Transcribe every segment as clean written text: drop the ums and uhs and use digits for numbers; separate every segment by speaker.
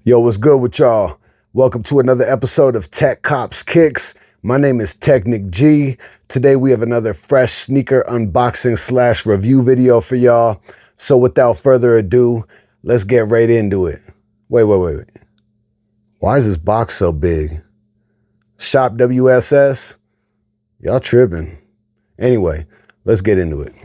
Speaker 1: Yo, what's good with y'all? Welcome to another episode of TEQCopsKicks. My name is Technic G. Today we have another fresh sneaker unboxing / review video for y'all. So without further ado, let's get right into it. Wait. Why is this box so big? Shop WSS? Y'all tripping. Anyway, let's get into it.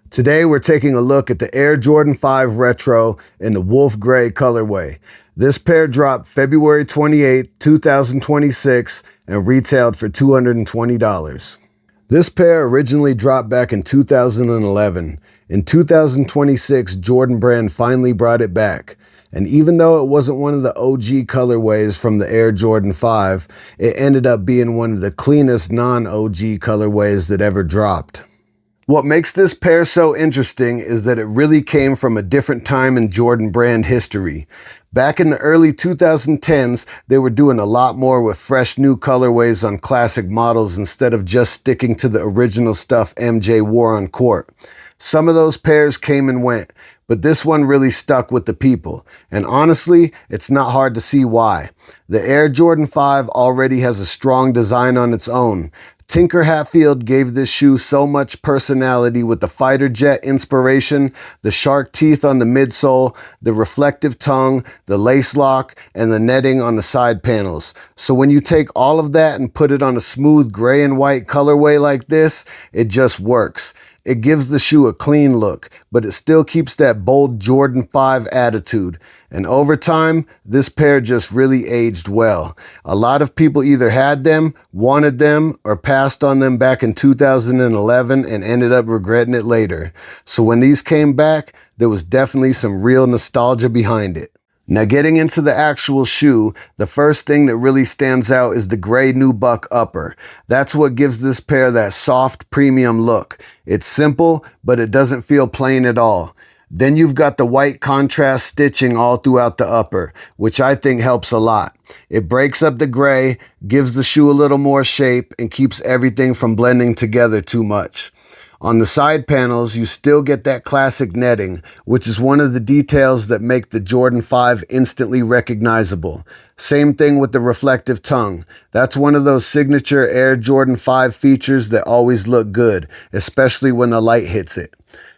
Speaker 1: Today, we're taking a look at the Air Jordan 5 Retro in the Wolf Gray colorway. This pair dropped February 28, 2026 and retailed for $220. This pair originally dropped back in 2011. In 2026, Jordan Brand finally brought it back. And even though it wasn't one of the OG colorways from the Air Jordan 5, it ended up being one of the cleanest non-OG colorways that ever dropped. What makes this pair so interesting is that it really came from a different time in Jordan Brand history. Back in the early 2010s, they were doing a lot more with fresh new colorways on classic models instead of just sticking to the original stuff MJ wore on court. Some of those pairs came and went, but this one really stuck with the people. And honestly, it's not hard to see why. The Air Jordan 5 already has a strong design on its own. Tinker Hatfield gave this shoe so much personality with the fighter jet inspiration, the shark teeth on the midsole, the reflective tongue, the lace lock, and the netting on the side panels. So when you take all of that and put it on a smooth gray and white colorway like this, it just works. It gives the shoe a clean look, but it still keeps that bold Jordan 5 attitude. And over time, this pair just really aged well. A lot of people either had them, wanted them, or passed on them back in 2011 and ended up regretting it later. So when these came back, there was definitely some real nostalgia behind it. Now getting into the actual shoe, the first thing that really stands out is the gray nubuck upper. That's what gives this pair that soft premium look. It's simple, but it doesn't feel plain at all. Then you've got the white contrast stitching all throughout the upper, which I think helps a lot. It breaks up the gray, gives the shoe a little more shape, and keeps everything from blending together too much. On the side panels, you still get that classic netting, which is one of the details that make the Jordan 5 instantly recognizable. Same thing with the reflective tongue. That's one of those signature Air Jordan 5 features that always look good, especially when the light hits it.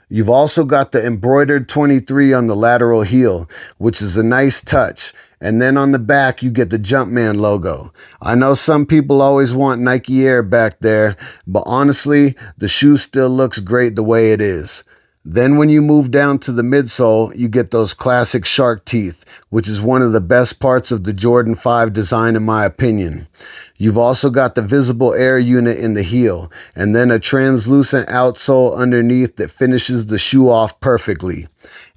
Speaker 1: You've also got the embroidered 23 on the lateral heel, which is a nice touch. And then on the back, you get the Jumpman logo. I know some people always want Nike Air back there, but honestly, the shoe still looks great the way it is. Then when you move down to the midsole, you get those classic shark teeth, which is one of the best parts of the Jordan 5 design in my opinion. You've also got the visible air unit in the heel, and then a translucent outsole underneath that finishes the shoe off perfectly.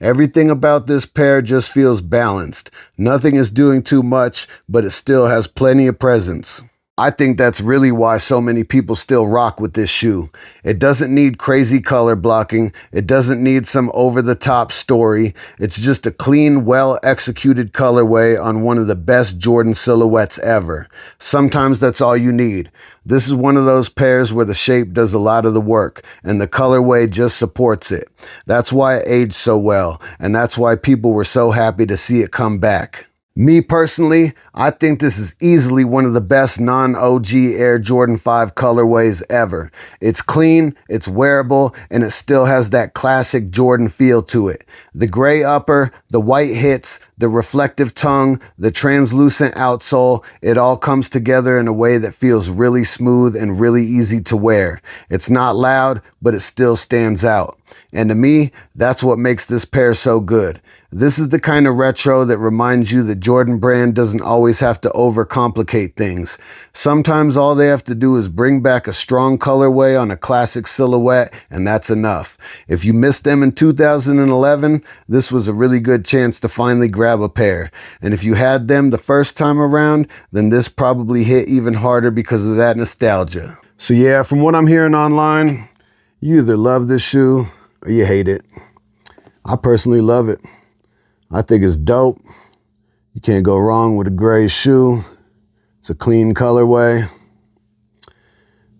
Speaker 1: Everything about this pair just feels balanced. Nothing is doing too much, but it still has plenty of presence. I think that's really why so many people still rock with this shoe. It doesn't need crazy color blocking. It doesn't need some over-the-top story. It's just a clean, well-executed colorway on one of the best Jordan silhouettes ever. Sometimes that's all you need. This is one of those pairs where the shape does a lot of the work, and the colorway just supports it. That's why it aged so well, and that's why people were so happy to see it come back. Me personally, I think this is easily one of the best non-OG Air Jordan 5 colorways ever. It's clean, it's wearable, and it still has that classic Jordan feel to it. The gray upper, the white hits, the reflective tongue, the translucent outsole, it all comes together in a way that feels really smooth and really easy to wear. It's not loud, but it still stands out. And to me, that's what makes this pair so good. This is the kind of retro that reminds you that Jordan Brand doesn't always have to overcomplicate things. Sometimes all they have to do is bring back a strong colorway on a classic silhouette, and that's enough. If you missed them in 2011, this was a really good chance to finally grab a pair. And if you had them the first time around, then this probably hit even harder because of that nostalgia. So yeah, from what I'm hearing online, you either love this shoe or you hate it. I personally love it. I think it's dope. You can't go wrong with a gray shoe. It's a clean colorway,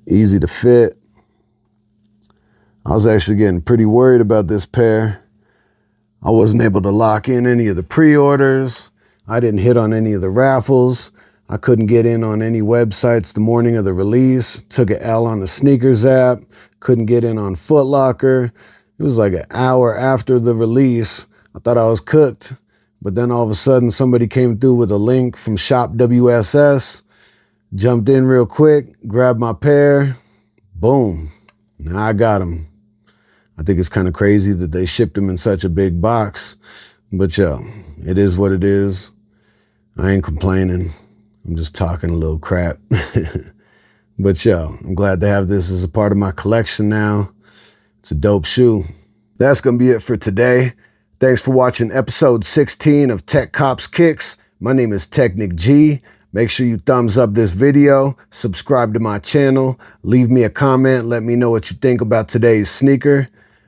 Speaker 1: easy to fit. I was actually getting pretty worried about this pair. I wasn't able to lock in any of the pre-orders. I didn't hit on any of the raffles. I couldn't get in on any websites the morning of the release. Took an L on the sneakers app. Couldn't get in on Foot Locker. It was like an hour after the release. I thought I was cooked. But then all of a sudden somebody came through with a link from Shop WSS. Jumped in real quick, grabbed my pair. Boom. Now I got them. I think it's kind of crazy that they shipped them in such a big box. But yo, it is what it is. I ain't complaining. I'm just talking a little crap. But yo, I'm glad to have this as a part of my collection now. It's a dope shoe. That's going to be it for today. Thanks for watching episode 16 of TEQCopsKicks. My name is Technic G. Make sure you thumbs up this video, subscribe to my channel, leave me a comment, let me know what you think about today's sneaker.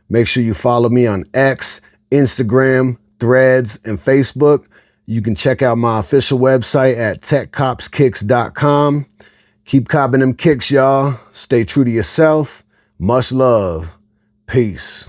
Speaker 1: Make sure you follow me on X, Instagram, Threads, and Facebook. You can check out my official website at TEQCopsKicks.com. Keep copping them kicks, y'all. Stay true to yourself. Much love. Peace.